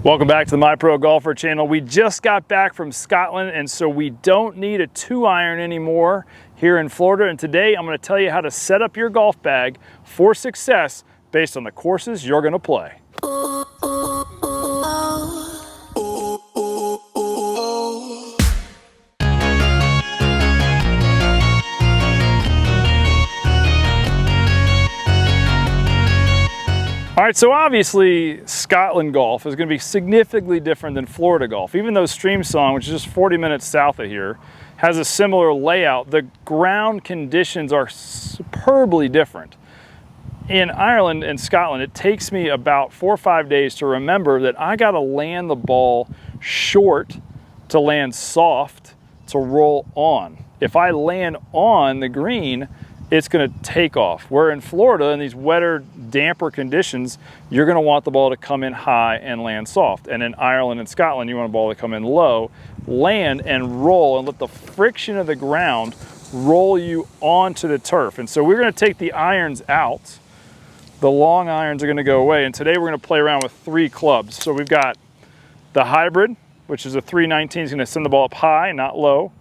Welcome back to the My Pro Golfer channel. We just got back from Scotland, and so we don't need a 2-iron anymore here in Florida. And today I'm going to tell you how to set up your golf bag for success based on the courses you're going to play. All right, so obviously Scotland golf is going to be significantly different than Florida golf. Even though Streamsong, which is just 40 minutes south of here, has a similar layout, the ground conditions are superbly different. In Ireland and Scotland, it takes me about 4 or 5 days to remember that I got to land the ball short to land soft to roll on. If I land on the green, it's going to take off. Where in Florida, in these wetter, damper conditions, you're going to want the ball to come in high and land soft. And in Ireland and Scotland, you want a ball to come in low, land and roll, and let the friction of the ground roll you onto the turf. And so we're going to take the irons out. The long irons are going to go away. And today we're going to play around with 3 clubs. So we've got the hybrid, which is a 319, is going to send the ball up high, not low.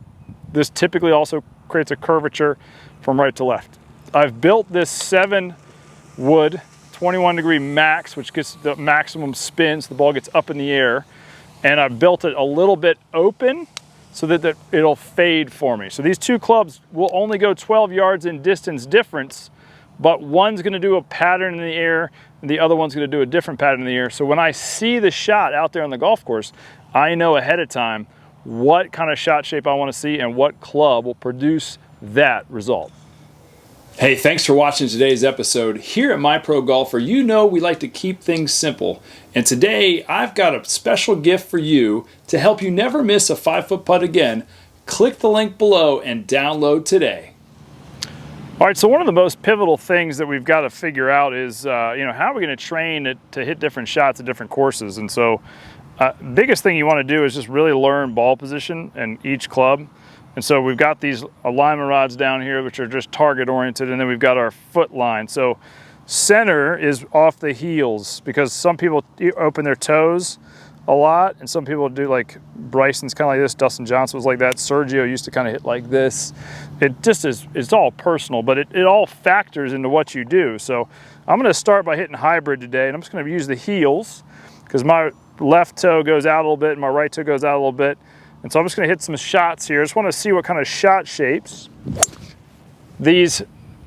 This typically also creates a curvature from right to left. I've built this 7 wood 21 degree max, which gets the maximum spin, so the ball gets up in the air. And I've built it a little bit open so that it'll fade for me. So these 2 clubs will only go 12 yards in distance difference, but one's gonna do a pattern in the air and the other one's gonna do a different pattern in the air. So when I see the shot out there on the golf course, I know ahead of time what kind of shot shape I wanna see and what club will produce that result. Hey, thanks for watching today's episode. Here at My Pro Golfer, you know we like to keep things simple. And today I've got a special gift for you to help you never miss a 5-foot putt again. Click the link below and download today. All right, so one of the most pivotal things that we've got to figure out is, how are we going to train to hit different shots at different courses? And so biggest thing you want to do is just really learn ball position in each club. And so we've got these alignment rods down here, which are just target oriented, and then we've got our foot line. So center is off the heels because some people open their toes a lot, and some people do, like Bryson's kind of like this, Dustin Johnson was like that, Sergio used to kind of hit like this. It just is, it's all personal, but it all factors into what you do. So I'm going to start by hitting hybrid today, and I'm just going to use the heels because my left toe goes out a little bit and my right toe goes out a little bit. And so I'm just going to hit some shots here. I just want to see what kind of shot shapes these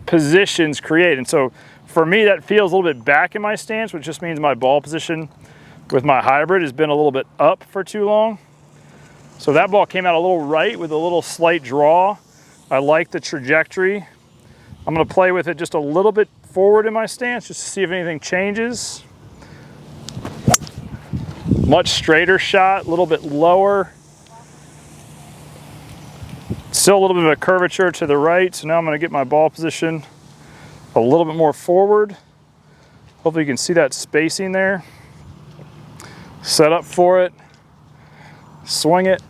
positions create. And so for me, that feels a little bit back in my stance, which just means my ball position with my hybrid has been a little bit up for too long. So that ball came out a little right with a little slight draw. I like the trajectory. I'm going to play with it just a little bit forward in my stance just to see if anything changes. Much straighter shot, a little bit lower. Still a little bit of a curvature to the right, so now I'm going to get my ball position a little bit more forward. Hopefully you can see that spacing there. Set up for it, swing it.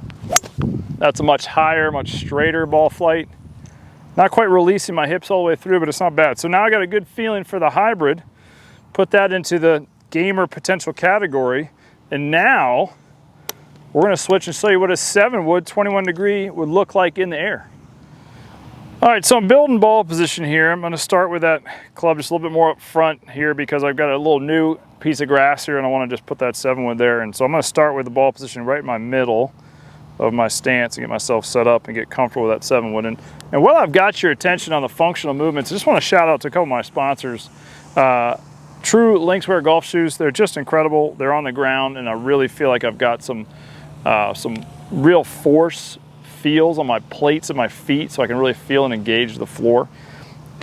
That's a much higher, much straighter ball flight. Not quite releasing my hips all the way through, but it's not bad. So now I got a good feeling for the hybrid. Put that into the gamer potential category, and now we're going to switch and show you what a 7 wood 21 degree would look like in the air. All right, so I'm building ball position here. I'm going to start with that club just a little bit more up front here because I've got a little new piece of grass here and I want to just put that 7 wood there. And so I'm going to start with the ball position right in my middle of my stance and get myself set up and get comfortable with that 7 wood. And while I've got your attention on the functional movements, I just want to shout out to a couple of my sponsors. True Lynxwear golf shoes, they're just incredible. They're on the ground and I really feel like I've got some real force feels on my plates and my feet so I can really feel and engage the floor.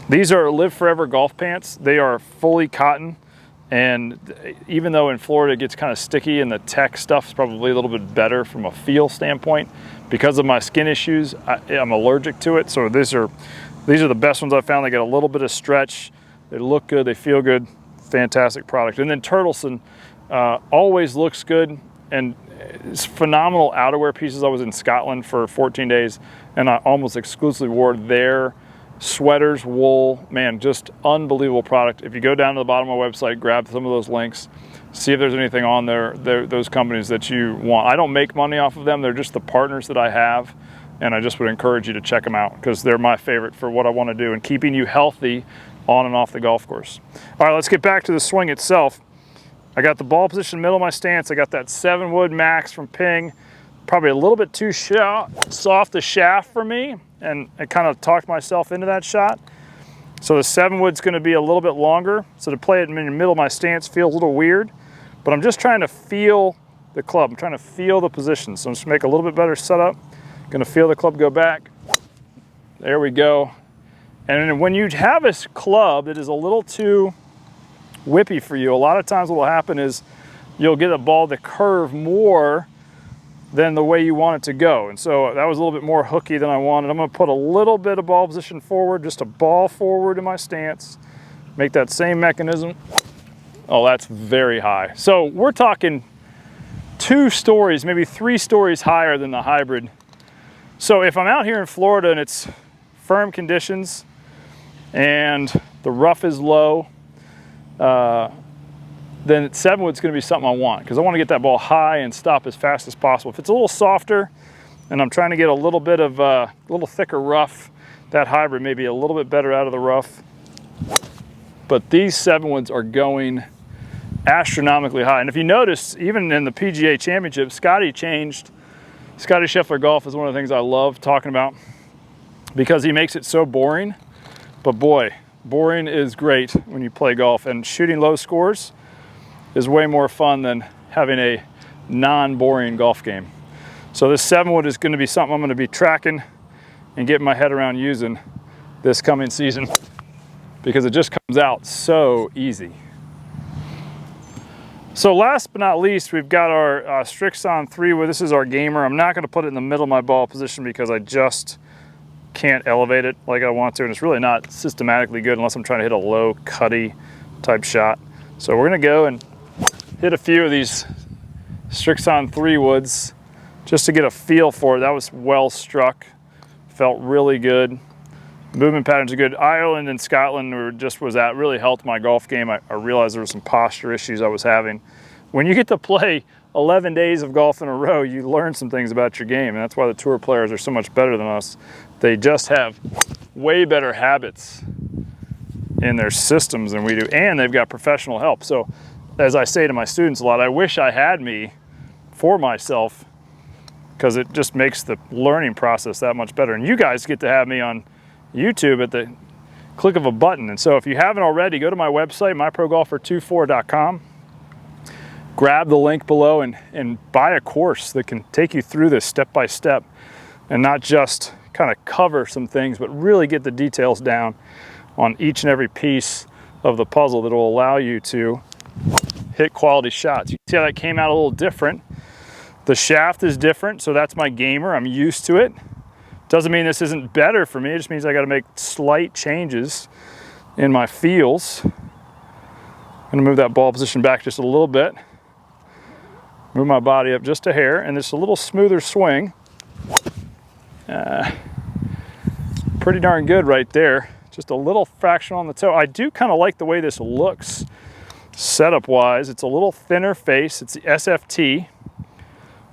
These are Live Forever golf pants. They are fully cotton, and even though in Florida it gets kind of sticky and the tech stuff is probably a little bit better from a feel standpoint, because of my skin issues, I'm allergic to it. So these are the best ones I've found. They get a little bit of stretch, they look good, they feel good, fantastic product. And then Turtleson always looks good, and it's phenomenal outerwear pieces. I was in Scotland for 14 days and I almost exclusively wore their sweaters, wool, man, just unbelievable product. If you go down to the bottom of my website, grab some of those links, see if there's anything on there, those companies that you want. I don't make money off of them. They're just the partners that I have. And I just would encourage you to check them out because they're my favorite for what I want to do and keeping you healthy on and off the golf course. All right, let's get back to the swing itself. I got the ball position middle of my stance. I got that 7-wood max from Ping. Probably a little bit too soft the shaft for me, and I kind of talked myself into that shot. So the 7-wood's going to be a little bit longer. So to play it in the middle of my stance feels a little weird, but I'm just trying to feel the club. I'm trying to feel the position. So I'm just make a little bit better setup. Going to feel the club go back. There we go. And when you have a club that is a little too whippy for you, a lot of times what will happen is you'll get a ball to curve more than the way you want it to go. And so that was a little bit more hooky than I wanted. I'm going to put a little bit of ball position forward, just a ball forward in my stance. Make that same mechanism. Oh, that's very high. So we're talking 2 stories, maybe 3 stories higher than the hybrid. So if I'm out here in Florida and it's firm conditions and the rough is low, then 7-wood's going to be something I want because I want to get that ball high and stop as fast as possible. If it's a little softer and I'm trying to get a little bit of a little thicker rough, that hybrid may be a little bit better out of the rough. But these 7-woods are going astronomically high. And if you notice, even in the PGA Championship, Scotty Scheffler Golf is one of the things I love talking about because he makes it so boring. But boy, boring is great when you play golf, and shooting low scores is way more fun than having a non-boring golf game. So this 7-wood is going to be something I'm going to be tracking and getting my head around using this coming season because it just comes out so easy. So last but not least, we've got our Srixon 3-wood. This is our gamer. I'm not going to put it in the middle of my ball position because I just can't elevate it like I want to, and it's really not systematically good unless I'm trying to hit a low cutty type shot. So we're going to go and hit a few of these Srixon 3-woods just to get a feel for it. That was well struck, felt really good. Movement patterns are good. Ireland and Scotland really helped my golf game. I realized there were some posture issues I was having. When you get to play 11 days of golf in a row, you learn some things about your game, and that's why the tour players are so much better than us. They just have way better habits in their systems than we do, and they've got professional help. So as I say to my students a lot, I wish I had me for myself because it just makes the learning process that much better. And you guys get to have me on YouTube at the click of a button. And so if you haven't already, go to my website, myprogolfer24.com. Grab the link below and buy a course that can take you through this step by step and not just kind of cover some things, but really get the details down on each and every piece of the puzzle that will allow you to hit quality shots. You see how that came out a little different. The shaft is different, so that's my gamer. I'm used to it. Doesn't mean this isn't better for me. It just means I got to make slight changes in my feels. I'm going to move that ball position back just a little bit. Move my body up just a hair, and it's a little smoother swing. Pretty darn good right there. Just a little fraction on the toe. I do kind of like the way this looks setup wise. It's a little thinner face. It's the SFT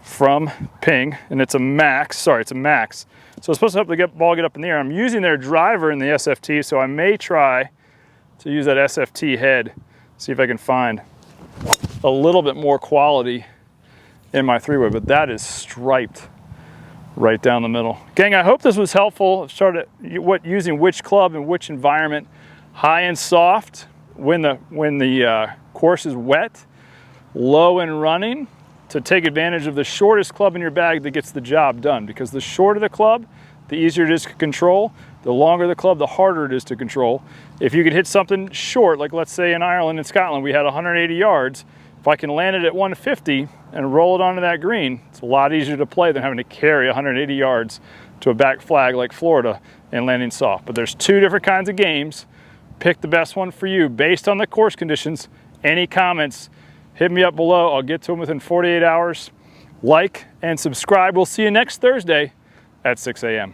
from Ping, and it's a max. Sorry, it's a max. So it's supposed to help the ball get up in the air. I'm using their driver in the SFT, so I may try to use that SFT head, see if I can find a little bit more quality in my 3-wood, but that is striped right down the middle. Gang, I hope this was helpful. I've started using which club in which environment. High and soft when the course is wet, low and running, to take advantage of the shortest club in your bag that gets the job done, because the shorter the club, the easier it is to control. The longer the club, the harder it is to control. If you could hit something short, like let's say in Ireland and Scotland, we had 180 yards. If I can land it at 150 and roll it onto that green, it's a lot easier to play than having to carry 180 yards to a back flag like Florida and landing soft. But there's 2 different kinds of games. Pick the best one for you based on the course conditions. Any comments, hit me up below. I'll get to them within 48 hours. Like and subscribe. We'll see you next Thursday at 6 a.m.